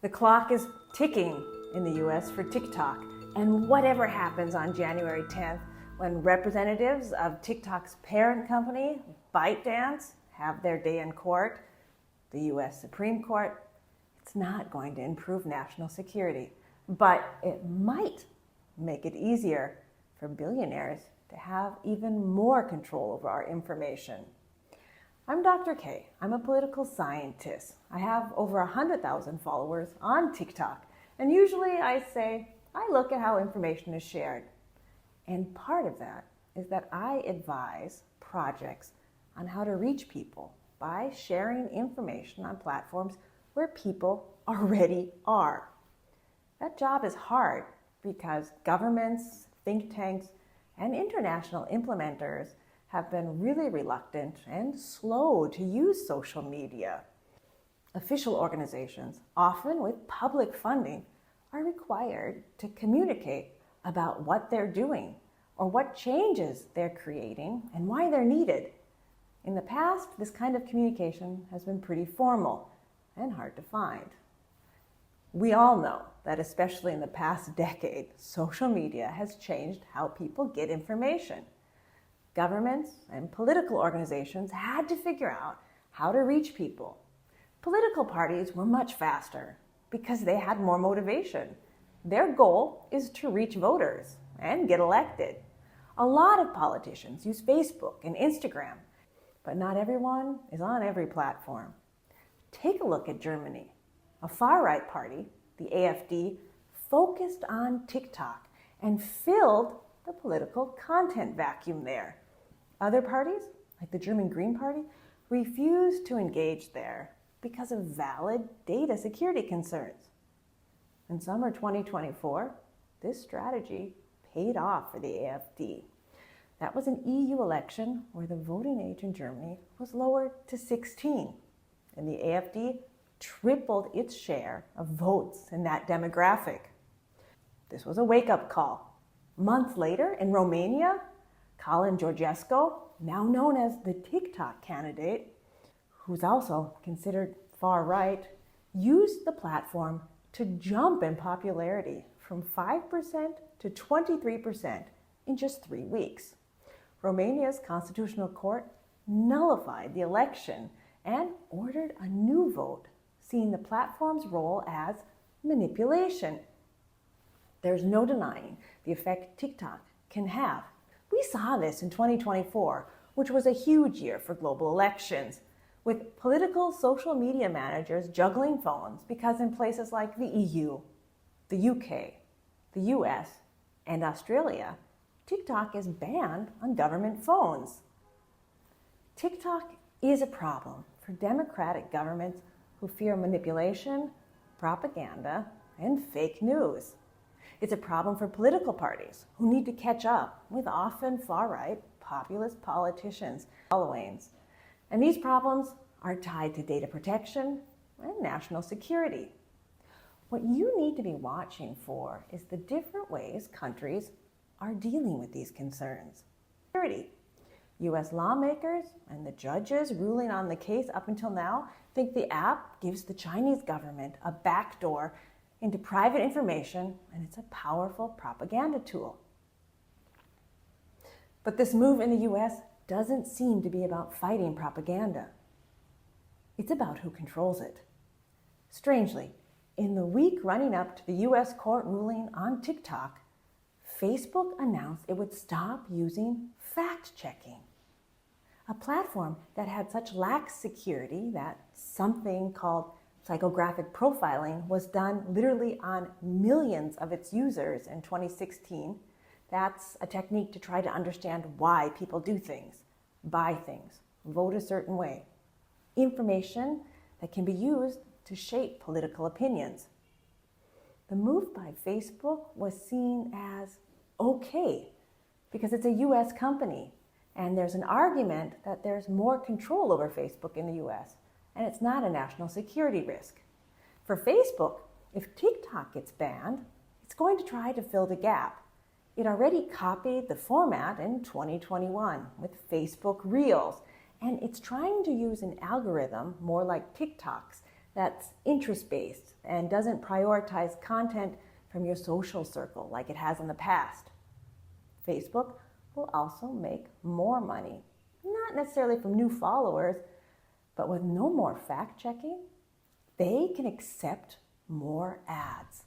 The clock is ticking in the US for TikTok, and whatever happens on January 10th when representatives of TikTok's parent company, ByteDance, have their day in court, the US Supreme Court, it's not going to improve national security, but it might make it easier for billionaires to have even more control over our information. I'm Dr. K. I'm a political scientist. I have over 100,000 followers on TikTok, and usually I look at how information is shared. And part of that is that I advise projects on how to reach people by sharing information on platforms where people already are. That job is hard because governments, think tanks, and international implementers have been really reluctant and slow to use social media. Official organizations, often with public funding, are required to communicate about what they're doing or what changes they're creating and why they're needed. In the past, this kind of communication has been pretty formal and hard to find. We all know that especially in the past decade, social media has changed how people get information. Governments and political organizations had to figure out how to reach people. Political parties were much faster because they had more motivation. Their goal is to reach voters and get elected. A lot of politicians use Facebook and Instagram, but not everyone is on every platform. Take a look at Germany. A far-right party, the AfD, focused on TikTok and filled the political content vacuum there. Other parties, like the German Green Party, refused to engage there because of valid data security concerns. In summer 2024, this strategy paid off for the AfD. That was an EU election where the voting age in Germany was lowered to 16, and the AfD tripled its share of votes in that demographic. This was a wake-up call. Months later, in Romania, Colin Georgescu, now known as the TikTok candidate, who's also considered far-right, used the platform to jump in popularity from 5% to 23% in just 3 weeks. Romania's constitutional court nullified the election and ordered a new vote, seeing the platform's role as manipulation. There's no denying the effect TikTok can have. We saw this in 2024, which was a huge year for global elections, with political social media managers juggling phones because in places like the EU, the UK, the US, and Australia, TikTok is banned on government phones. TikTok is a problem for democratic governments who fear manipulation, propaganda, and fake news. It's a problem for political parties who need to catch up with often far-right populist politicians' followings. And these problems are tied to data protection and national security. What you need to be watching for is the different ways countries are dealing with these concerns. Security. U.S. lawmakers and the judges ruling on the case up until now think the app gives the Chinese government a backdoor into private information, and it's a powerful propaganda tool. But this move in the U.S. doesn't seem to be about fighting propaganda. It's about who controls it. Strangely, in the week running up to the U.S. court ruling on TikTok, Facebook announced it would stop using fact-checking, a platform that had such lax security that something called psychographic profiling was done literally on millions of its users in 2016. That's a technique to try to understand why people do things, buy things, vote a certain way. Information that can be used to shape political opinions. The move by Facebook was seen as okay because it's a US company, and there's an argument that there's more control over Facebook in the US, and it's not a national security risk. For Facebook, if TikTok gets banned, it's going to try to fill the gap. It already copied the format in 2021 with Facebook Reels, and it's trying to use an algorithm more like TikTok's that's interest-based and doesn't prioritize content from your social circle like it has in the past. Facebook will also make more money, not necessarily from new followers, but with no more fact-checking, they can accept more ads.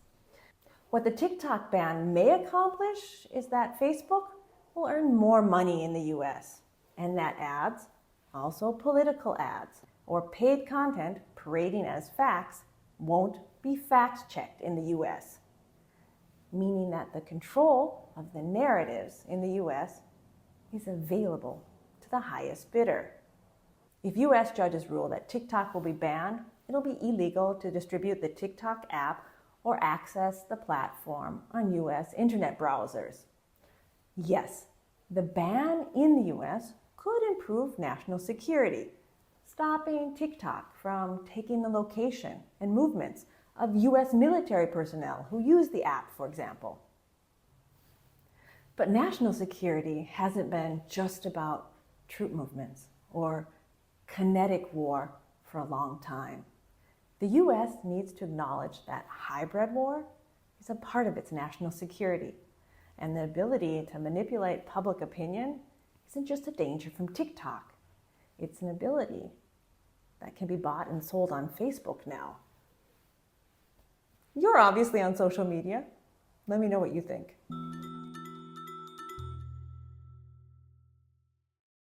What the TikTok ban may accomplish is that Facebook will earn more money in the US, and that ads, also political ads or paid content parading as facts, won't be fact-checked in the US, meaning that the control of the narratives in the US is available to the highest bidder. If US judges rule that TikTok will be banned, it'll be illegal to distribute the TikTok app or access the platform on US internet browsers. Yes, the ban in the US could improve national security, stopping TikTok from taking the location and movements of US military personnel who use the app, for example. But national security hasn't been just about troop movements or kinetic war for a long time. The US needs to acknowledge that hybrid war is a part of its national security, and the ability to manipulate public opinion isn't just a danger from TikTok. It's an ability that can be bought and sold on Facebook now. You're obviously on social media. Let me know what you think.